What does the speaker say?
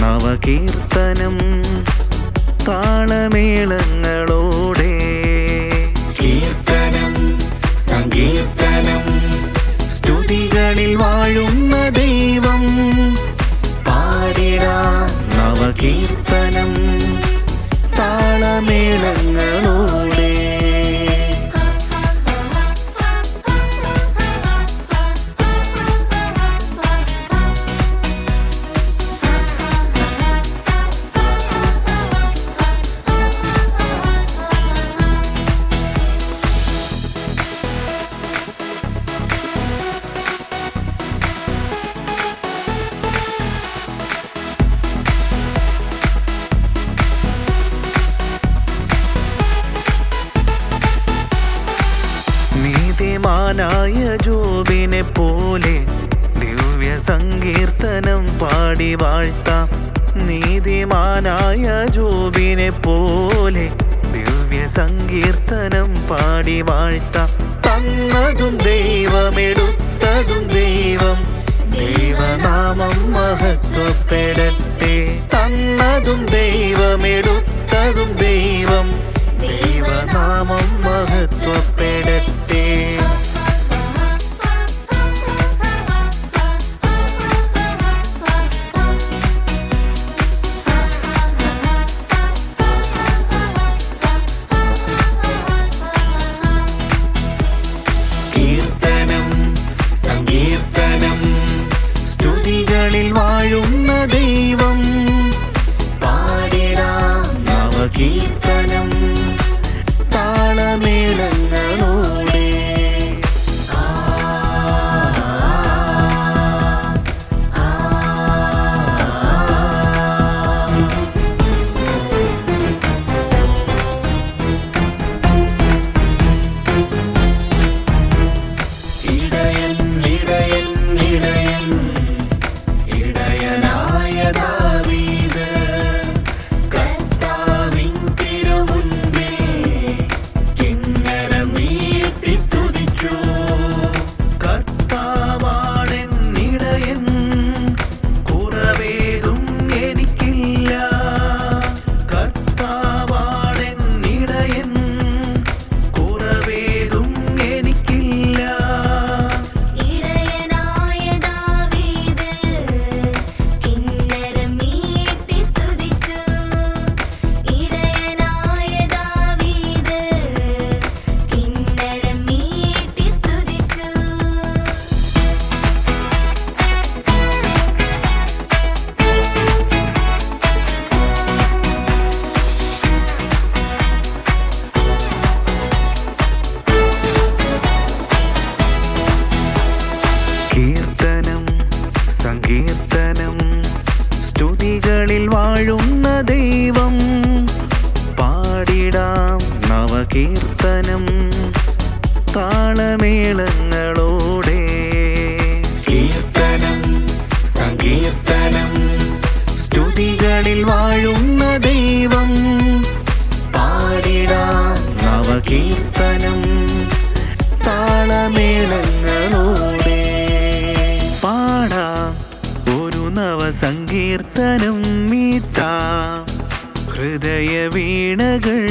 നവകീർത്തനം താളമേളങ്ങളോടെ. കീർത്തനം സങ്കീർത്തനം സ്തുതികളിൽ വാഴുന്ന ദൈവം പാടിടാം. നവകീർത്തനം താളമേളങ്ങളോടെ. നീതിമാനായ ജോബിനെ പോലെ ദിവ്യ സങ്കീർത്തനം പാടി വാഴ്ത്താം. നീതിമാനായ ജോബിനെ പോലെ ദിവ്യ സങ്കീർത്തനം പാടി വാഴ്ത്താം. തന്നതും ദൈവം, എടുത്തതും ദൈവം, ദൈവനാമം മഹത്വപ്പെടട്ടെ. തന്നതും ദൈവം, എടുത്തതും ദൈവം, ദൈവനാമം മഹത്വപ്പെടട്ടെ. കീർത്തനം സങ്കീർത്തനം സ്തുതികളിൽ വാഴുന്ന ദൈവം പാടിടാം. നവകീർത്തനം താളമേളങ്ങളോടെ. ഇടയൻ ഇടയൻ ഇടയൻ ഇടയനായ ദാവീദ് കർത്താവിൻ തിരുമുൻപിൽ കിന്നരം മീട്ടി സ്തുതിച്ചു. കർത്താവാണെൻ ഇടയൻ, കുറവേതും എനിക്കില്ല. കർത്താവാണെൻ ഇടയൻ, കുറവേതും എനിക്കില്ല. ഇടയനായ ദാവീദ് കിന്നരം മീട്ടി സ്തുതിച്ചു. ഇടയനായ ദാവീദ് കിന്നരം മീട്ടി സ്തുതിച്ചു. കീർത്തനം സങ്കീർത്തനം സ്തുതികളിൽ വാഴുന്ന ദൈവം പാടിടാം. നവകീർത്തനം താളമേളങ്ങളോടെ. കീർത്തനം സങ്കീർത്തനം സ്തുതികളിൽ വാഴുന്ന ദൈവം പാടിടാം. നവകീർത്തനം താളമേളങ്ങളോടെ. പാടാം ഒരു നവസങ്കീർത്തനം മീട്ടാം. ഹൃദയ വീണകൾ